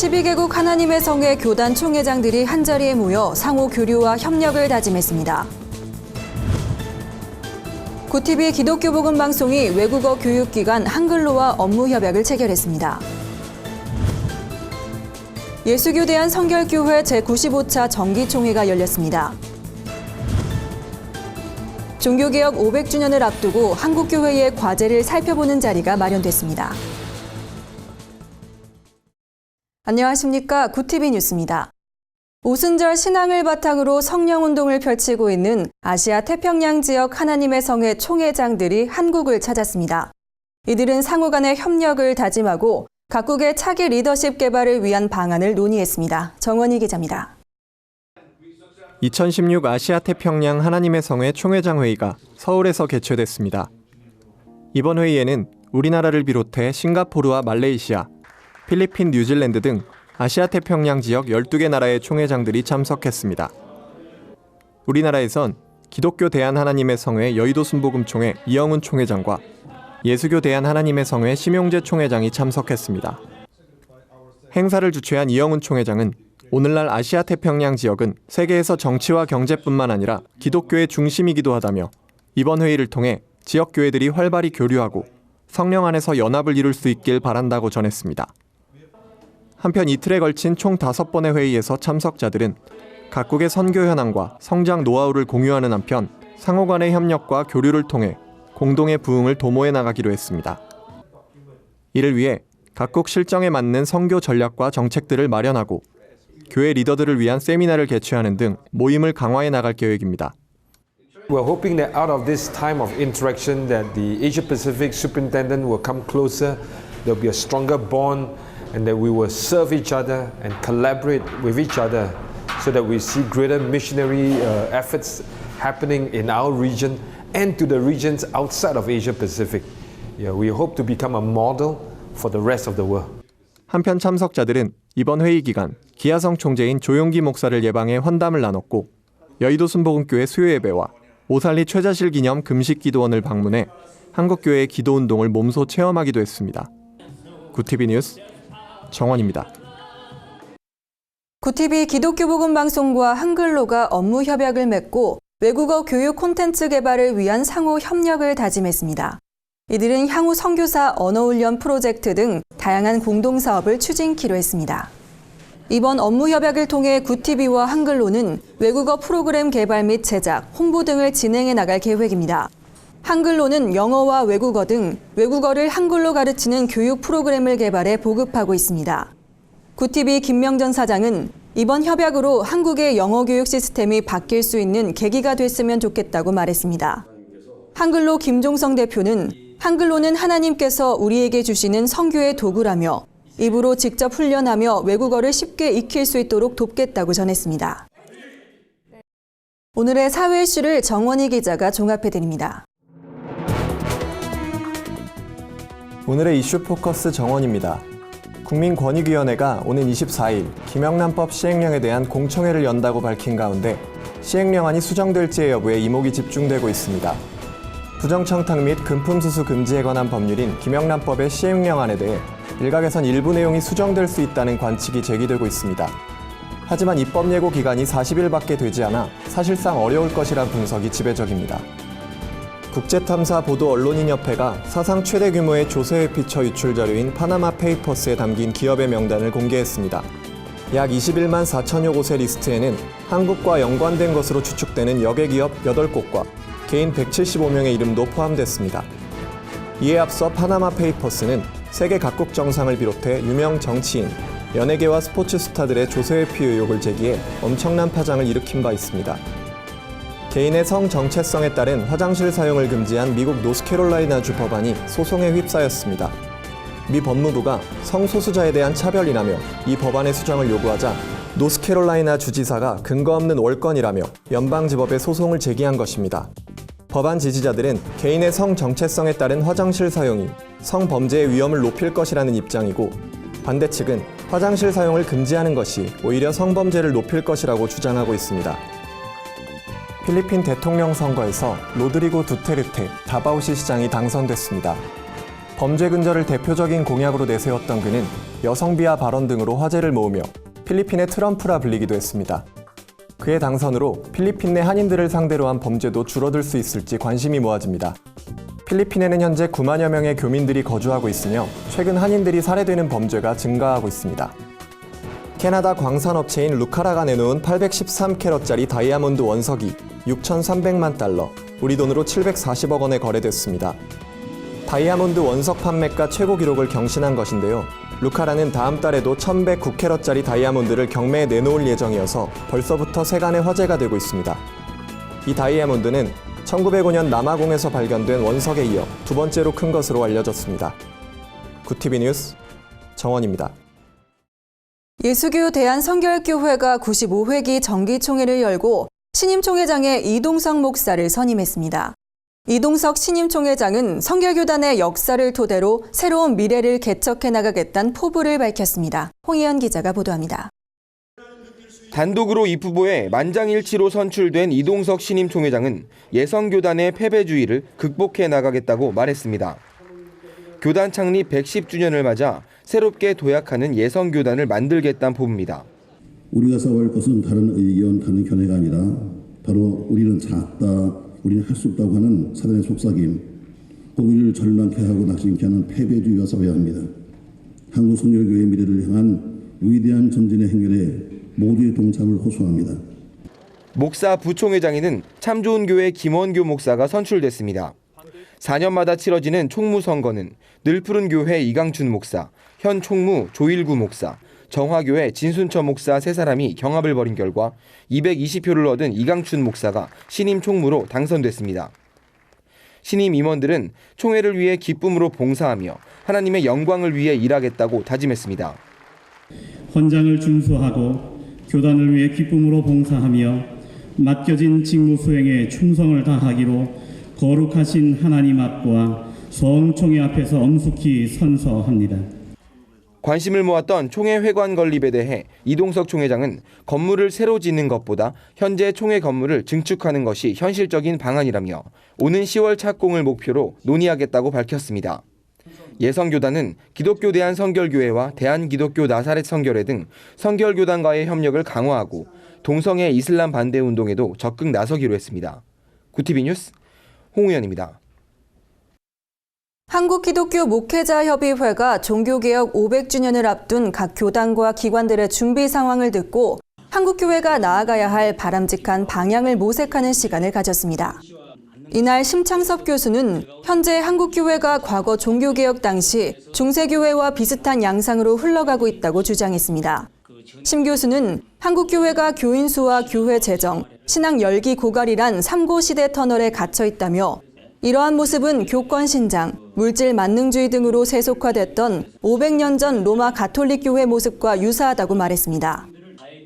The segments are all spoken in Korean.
12개국 하나님의 성회 교단 총회장들이 한자리에 모여 상호 교류와 협력을 다짐했습니다. 구티비 기독교 복음 방송이 외국어 교육기관 한글로와 업무 협약을 체결했습니다. 예수교 대한성결교회 제95차 정기총회가 열렸습니다. 종교개혁 500주년을 앞두고 한국교회의 과제를 살펴보는 자리가 마련됐습니다. 안녕하십니까. 구티비 뉴스입니다. 오순절 신앙을 바탕으로 성령운동을 펼치고 있는 아시아 태평양 지역 하나님의 성회 총회장들이 한국을 찾았습니다. 이들은 상호 간의 협력을 다짐하고 각국의 차기 리더십 개발을 위한 방안을 논의했습니다. 정원희 기자입니다. 2016 아시아 태평양 하나님의 성회 총회장 회의가 서울에서 개최됐습니다. 이번 회의에는 우리나라를 비롯해 싱가포르와 말레이시아, 필리핀, 뉴질랜드 등 아시아 태평양 지역 12개 나라의 총회장들이 참석했습니다. 우리나라에선 기독교 대한하나님의 성회 여의도 순복음총회 이영훈 총회장과 예수교 대한하나님의 성회 심용재 총회장이 참석했습니다. 행사를 주최한 이영훈 총회장은 오늘날 아시아 태평양 지역은 세계에서 정치와 경제뿐만 아니라 기독교의 중심이기도 하다며 이번 회의를 통해 지역 교회들이 활발히 교류하고 성령 안에서 연합을 이룰 수 있길 바란다고 전했습니다. 한편 이틀에 걸친 총 5번의 회의에서 참석자들은 각국의 선교 현황과 성장 노하우를 공유하는 한편 상호 간의 협력과 교류를 통해 공동의 부흥을 도모해 나가기로 했습니다. 이를 위해 각국 실정에 맞는 선교 전략과 정책들을 마련하고 교회 리더들을 위한 세미나를 개최하는 등 모임을 강화해 나갈 계획입니다. We're hoping that out of this time of interaction that the Asia Pacific Superintendent will come closer, there'll be a stronger bond and that we will serve each other and collaborate with each other so that we see greater missionary efforts happening in our region and to the regions outside of Asia Pacific. We hope to become a model for the rest of the world. 한편 참석자들은 이번 회의 기간 기아성 총재인 조용기 목사를 예방해 환담을 나눴고 여의도 순복음교회 수요예배와 오살리 최자실 기념 금식기도원을 방문해 한국교회의 기도운동을 몸소 체험하기도 했습니다. 구티비 뉴스 정원입니다. 구티비 기독교 복음 방송과 한글로가 업무 협약을 맺고 외국어 교육 콘텐츠 개발을 위한 상호 협력을 다짐했습니다. 이들은 향후 선교사 언어훈련 프로젝트 등 다양한 공동사업을 추진키로 했습니다. 이번 업무 협약을 통해 구티비와 한글로는 외국어 프로그램 개발 및 제작, 홍보 등을 진행해 나갈 계획입니다. 한글로는 영어와 외국어 등 외국어를 한글로 가르치는 교육 프로그램을 개발해 보급하고 있습니다. 구티비 김명전 사장은 이번 협약으로 한국의 영어 교육 시스템이 바뀔 수 있는 계기가 됐으면 좋겠다고 말했습니다. 한글로 김종성 대표는 한글로는 하나님께서 우리에게 주시는 선교의 도구라며 입으로 직접 훈련하며 외국어를 쉽게 익힐 수 있도록 돕겠다고 전했습니다. 오늘의 사회 이슈를 정원희 기자가 종합해드립니다. 오늘의 이슈 포커스 정원입니다. 국민권익위원회가 오는 24일 김영란법 시행령에 대한 공청회를 연다고 밝힌 가운데 시행령안이 수정될지의 여부에 이목이 집중되고 있습니다. 부정청탁 및 금품수수 금지에 관한 법률인 김영란법의 시행령안에 대해 일각에선 일부 내용이 수정될 수 있다는 관측이 제기되고 있습니다. 하지만 입법 예고 기간이 40일밖에 되지 않아 사실상 어려울 것이란 분석이 지배적입니다. 국제탐사 보도 언론인협회가 사상 최대 규모의 조세회피처 유출 자료인 파나마 페이퍼스에 담긴 기업의 명단을 공개했습니다. 약 21만 4천여 곳의 리스트에는 한국과 연관된 것으로 추측되는 여객 기업 8곳과 개인 175명의 이름도 포함됐습니다. 이에 앞서 파나마 페이퍼스는 세계 각국 정상을 비롯해 유명 정치인, 연예계와 스포츠 스타들의 조세회피 의혹을 제기해 엄청난 파장을 일으킨 바 있습니다. 개인의 성 정체성에 따른 화장실 사용을 금지한 미국 노스캐롤라이나주 법안이 소송에 휩싸였습니다. 미 법무부가 성소수자에 대한 차별이라며 이 법안의 수정을 요구하자 노스캐롤라이나 주지사가 근거 없는 월권이라며 연방지법에 소송을 제기한 것입니다. 법안 지지자들은 개인의 성 정체성에 따른 화장실 사용이 성범죄의 위험을 높일 것이라는 입장이고 반대 측은 화장실 사용을 금지하는 것이 오히려 성범죄를 높일 것이라고 주장하고 있습니다. 필리핀 대통령 선거에서 로드리고 두테르테 다바오시 시장이 당선됐습니다. 범죄 근절을 대표적인 공약으로 내세웠던 그는 여성 비하 발언 등으로 화제를 모으며 필리핀의 트럼프라 불리기도 했습니다. 그의 당선으로 필리핀 내 한인들을 상대로 한 범죄도 줄어들 수 있을지 관심이 모아집니다. 필리핀에는 현재 9만여 명의 교민들이 거주하고 있으며 최근 한인들이 살해되는 범죄가 증가하고 있습니다. 캐나다 광산업체인 루카라가 내놓은 813캐럿짜리 다이아몬드 원석이 6,300만 달러, 우리 돈으로 740억 원에 거래됐습니다. 다이아몬드 원석 판매가 최고 기록을 경신한 것인데요. 루카라는 다음 달에도 1,109캐럿짜리 다이아몬드를 경매에 내놓을 예정이어서 벌써부터 세간의 화제가 되고 있습니다. 이 다이아몬드는 1905년 남아공에서 발견된 원석에 이어 두 번째로 큰 것으로 알려졌습니다. 구티비 뉴스 정원입니다. 예수교 대한성결교회가 95회기 정기총회를 열고 신임 총회장에 이동석 목사를 선임했습니다. 이동석 신임 총회장은 성결교단의 역사를 토대로 새로운 미래를 개척해 나가겠다는 포부를 밝혔습니다. 홍희연 기자가 보도합니다. 단독으로 입후보에 만장일치로 선출된 이동석 신임 총회장은 예성교단의 패배주의를 극복해 나가겠다고 말했습니다. 교단 창립 110주년을 맞아 새롭게 도약하는 예성교단을 만들겠다는 포부입니다. 우리가 싸워할 것은 다른 의견, 다른 견해가 아니라 바로 우리는 작다, 우리는 할 수 없다고 하는 사단의 속삭임, 우리를 절망케 하고 낙심케 하는 패배주의와 싸워야 합니다. 한국 성결교회의 미래를 향한 위대한 전진의 행렬에 모두의 동참을 호소합니다. 목사 부총회장에는 참좋은교회 김원교 목사가 선출됐습니다. 4년마다 치러지는 총무선거는 늘푸른교회 이강춘 목사, 현 총무 조일구 목사, 정화교회 진순처 목사 3사람이 경합을 벌인 결과 220표를 얻은 이강춘 목사가 신임 총무로 당선됐습니다. 신임 임원들은 총회를 위해 기쁨으로 봉사하며 하나님의 영광을 위해 일하겠다고 다짐했습니다. 헌장을 준수하고 교단을 위해 기쁨으로 봉사하며 맡겨진 직무 수행에 충성을 다하기로 거룩하신 하나님 앞과 성총회 앞에서 엄숙히 선서합니다. 관심을 모았던 총회 회관 건립에 대해 이동석 총회장은 건물을 새로 짓는 것보다 현재 총회 건물을 증축하는 것이 현실적인 방안이라며 오는 10월 착공을 목표로 논의하겠다고 밝혔습니다. 예성교단은 기독교 대한성결교회와 대한기독교 나사렛 성결회 등 성결교단과의 협력을 강화하고 동성애 이슬람 반대 운동에도 적극 나서기로 했습니다. 구티비 뉴스 홍우연입니다. 한국기독교 목회자협의회가 종교개혁 500주년을 앞둔 각 교단과 기관들의 준비 상황을 듣고 한국교회가 나아가야 할 바람직한 방향을 모색하는 시간을 가졌습니다. 이날 심창섭 교수는 현재 한국교회가 과거 종교개혁 당시 중세교회와 비슷한 양상으로 흘러가고 있다고 주장했습니다. 심 교수는 한국교회가 교인 수와 교회 재정, 신앙 열기 고갈이란 3고 시대 터널에 갇혀 있다며 이러한 모습은 교권 신장, 물질 만능주의 등으로 세속화됐던 500년 전 로마 가톨릭 교회 모습과 유사하다고 말했습니다.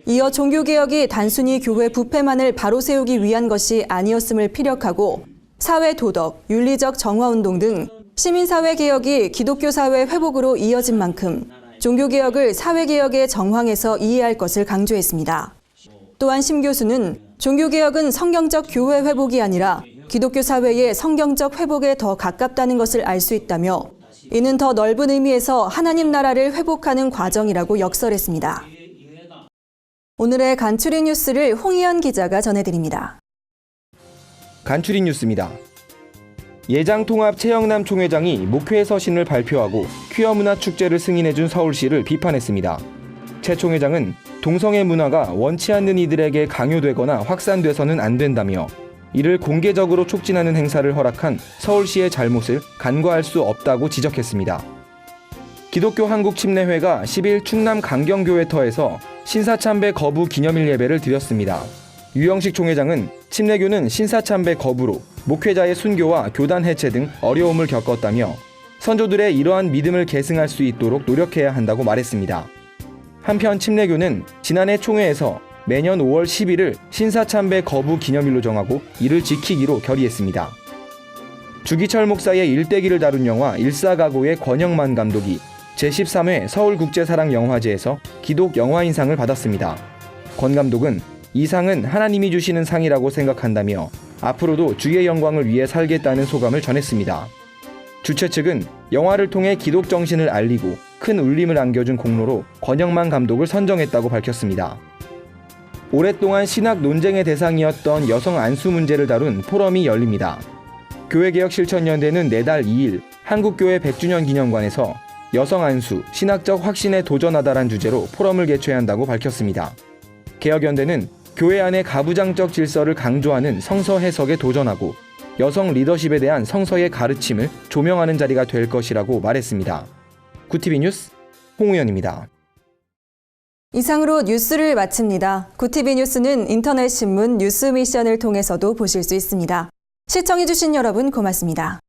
이어 종교개혁이 단순히 교회 부패만을 바로 세우기 위한 것이 아니었음을 피력하고 사회 도덕, 윤리적 정화운동 등 시민사회 개혁이 기독교 사회 회복으로 이어진 만큼 종교개혁을 사회개혁의 정황에서 이해할 것을 강조했습니다. 또한 심 교수는 종교개혁은 성경적 교회 회복이 아니라 기독교 사회의 성경적 회복에 더 가깝다는 것을 알 수 있다며 이는 더 넓은 의미에서 하나님 나라를 회복하는 과정이라고 역설했습니다. 오늘의 간추린 뉴스를 홍희연 기자가 전해드립니다. 간추린 뉴스입니다. 예장통합 최영남 총회장이 목회 서신을 발표하고 퀴어 문화 축제를 승인해준 서울시를 비판했습니다. 최 총회장은 동성애 문화가 원치 않는 이들에게 강요되거나 확산돼서는 안 된다며 이를 공개적으로 촉진하는 행사를 허락한 서울시의 잘못을 간과할 수 없다고 지적했습니다. 기독교 한국침례회가 10일 충남 강경교회터에서 신사참배 거부 기념일 예배를 드렸습니다. 유영식 총회장은 침례교는 신사참배 거부로 목회자의 순교와 교단 해체 등 어려움을 겪었다며 선조들의 이러한 믿음을 계승할 수 있도록 노력해야 한다고 말했습니다. 한편 침례교는 지난해 총회에서 매년 5월 10일을 신사참배 거부 기념일로 정하고 이를 지키기로 결의했습니다. 주기철 목사의 일대기를 다룬 영화 일사가고의 권영만 감독이 제13회 서울국제사랑영화제에서 기독 영화인상을 받았습니다. 권 감독은 이 상은 하나님이 주시는 상이라고 생각한다며 앞으로도 주의 영광을 위해 살겠다는 소감을 전했습니다. 주최 측은 영화를 통해 기독 정신을 알리고 큰 울림을 안겨준 공로로 권영만 감독을 선정했다고 밝혔습니다. 오랫동안 신학 논쟁의 대상이었던 여성 안수 문제를 다룬 포럼이 열립니다. 교회개혁실천연대는 내달 2일 한국교회 100주년 기념관에서 여성 안수, 신학적 확신에 도전하다란 주제로 포럼을 개최한다고 밝혔습니다. 개혁연대는 교회 안의 가부장적 질서를 강조하는 성서 해석에 도전하고 여성 리더십에 대한 성서의 가르침을 조명하는 자리가 될 것이라고 말했습니다. 구티비 뉴스 홍우연입니다. 이상으로 뉴스를 마칩니다. 구티비 뉴스는 인터넷 신문 뉴스 미션을 통해서도 보실 수 있습니다. 시청해주신 여러분 고맙습니다.